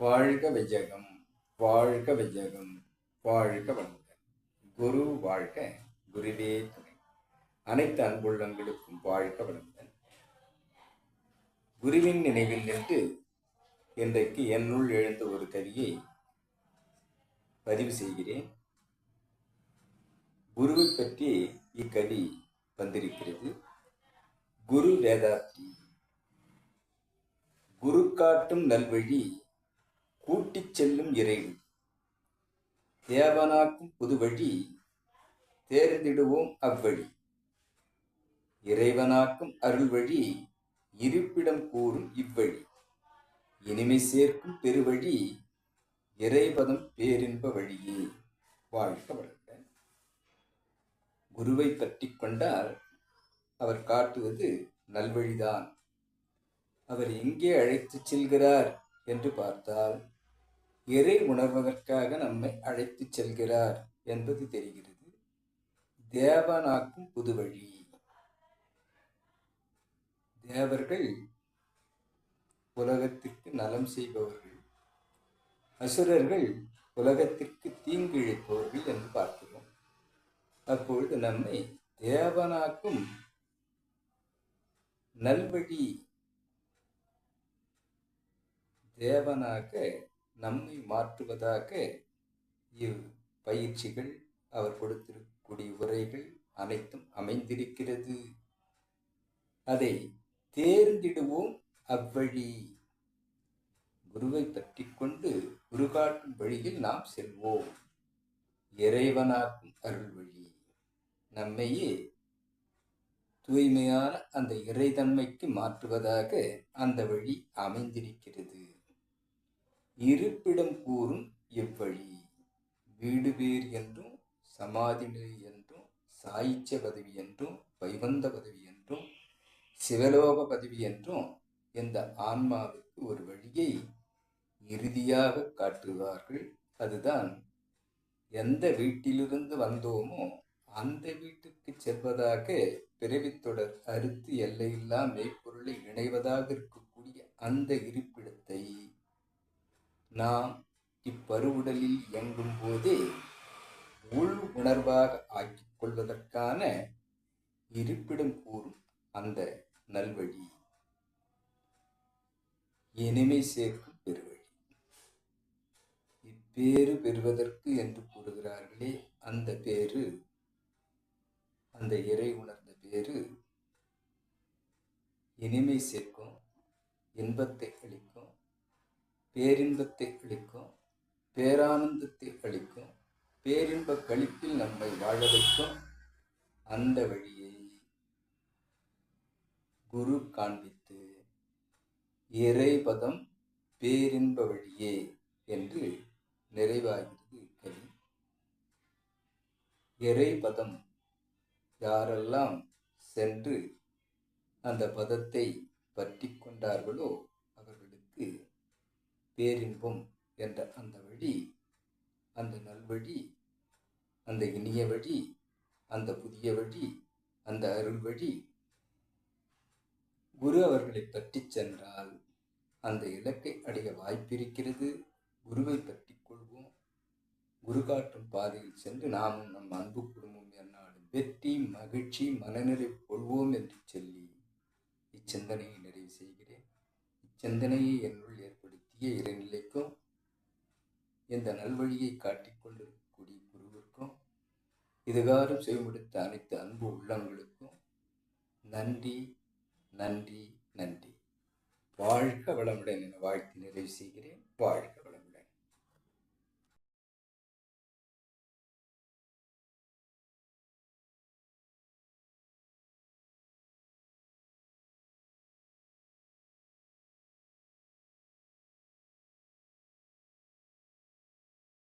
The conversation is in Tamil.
வாழ்க வையகம், வாழ்க வையகம், வாழ்க வளமுடன். குரு வாழ்க, குருவே துணை. அனைத்து அன்புள்ளங்களுக்கும் வாழ்க வளமுடன். குருவின் நினைவில் நின்று இன்றைக்கு என்னுள் எழுந்த ஒரு கவியை பதிவு செய்கிறேன். குருவை பற்றி இக்கவி வந்திருக்கிறது. குரு வேதாத்ரி. குரு காட்டும் நல்வழி கூட்டிச் செல்லும் இறைவழி, தேவனாக்கும் புதுவழி தேர்ந்திடுவோம் அவ்வழி, இறைவனாக்கும் அருள்வழி இருப்பிடம் கூறும் இவ்வழி, இனிமை சேர்க்கும் பெருவழி இறைபதம் பேரின்ப வழியே. வாழ்க வளமுடன். குருவை பற்றி கொண்டால் அவர் காட்டுவது நல்வழிதான். அவர் எங்கே அழைத்துச் செல்கிறார் என்று பார்த்தால் இறை உணர்வதற்காக நம்மை அழைத்துச் செல்கிறார் என்பது தெரிகிறது. தேவனாக்கும் புதுவழி. தேவர்கள் உலகத்திற்கு நலம் செய்பவர்கள், அசுரர்கள் உலகத்திற்கு தீங்கு இழைப்பவர்கள் என்று பார்க்கிறோம். அப்பொழுது நம்மை தேவனாக்கும் நல்வழி, தேவனாக நம்மை மாற்றுவதாக பயிற்சிகள், அவர் கொடுத்திருக்கக்கூடிய உரைகள் அனைத்தும் அமைந்திருக்கிறது. அதை தேர்ந்திடுவோம் அவ்வழி. குருவை பற்றி கொண்டு குரு காட்டும் வழியில் நாம் செல்வோம். இறைவனாக்கும் அருள் வழி, நம்மையே தூய்மையான அந்த இறைத்தன்மைக்கு மாற்றுவதாக அந்த வழி அமைந்திருக்கிறது. இருப்பிடம் கூறும் இவ்வழி, வீடு பேர் என்றும், சமாதி நிலை என்றும், சாயிச்ச பதவி என்றும், வைவந்த பதவி என்றும், சிவலோக பதவி என்றும் இந்த ஆன்மாவுக்கு ஒரு வழியை இறுதியாக காட்டுவார்கள். அதுதான் எந்த வீட்டிலிருந்து வந்தோமோ அந்த வீட்டுக்கு செல்வதாக, பிறவித்தொடர் அறுத்து எல்லையில்லா மெய்ப்பொருளை இணைவதாக இருக்கக்கூடிய அந்த இருப்பிடத்தை நாம் இப்பருவுடலில் இயங்கும் போதே உள் உணர்வாக ஆக்கிக் கொள்வதற்கான இருப்பிடம் கூறும் அந்த நல்வழி, இனிமை சேர்க்கும் பெருவழி. இப்பேறு பெறுவதற்கு என்று கூறுகிறார்களே, அந்த பேரு, அந்த இறை உணர்ந்த பேரு இனிமை சேர்க்கும், இன்பத்தை அளிக்கும், பேரின்பத்தை அளிக்கும், பேரானந்தத்தை அளிக்கும், பேரின்ப கழிப்பில் நம்மை வாழ வைக்கும். அந்த வழியை குரு காண்பித்து இறைபதம் பேரின்ப வழியே என்று நிறைவாகிறது கவி. இறைபதம் யாரெல்லாம் சென்று அந்த பதத்தை பற்றி கொண்டார்களோ அவர்களுக்கு பேரின்பம் என்ற அந்த வழி, அந்த நல்வழி, அந்த இனிய வழி, அந்த புதிய வழி, அந்த அருள் வழி குரு அவர்களை பற்றி சென்றால் அந்த இலக்கை அடைய வாய்ப்பிருக்கிறது. குருவை பற்றி கொள்வோம். குரு காட்டும் பாதையில் சென்று நாமும் நம் அன்பு குடும்பம் என்னாலும் வெற்றி, மகிழ்ச்சி, மனநிறைவு கொள்வோம் என்று சொல்லி இச்சிந்தனையை நிறைவு செய்கிறேன். இச்சிந்தனையை என்னுள் ஏற்படுத்திய இறைநிலைக்கும், இந்த நல்வழியை காட்டிக் கொண்டிருக்கக்கூடிய குருவிற்கும், இதுகாரும் செய்முடித்த அனைத்து அன்பு உள்ளங்களுக்கும் நன்றி, நன்றி, நன்றி. வாழ்க வளமுடன் என வாழ்த்து நிறைவு செய்கிறேன். வாழ்க.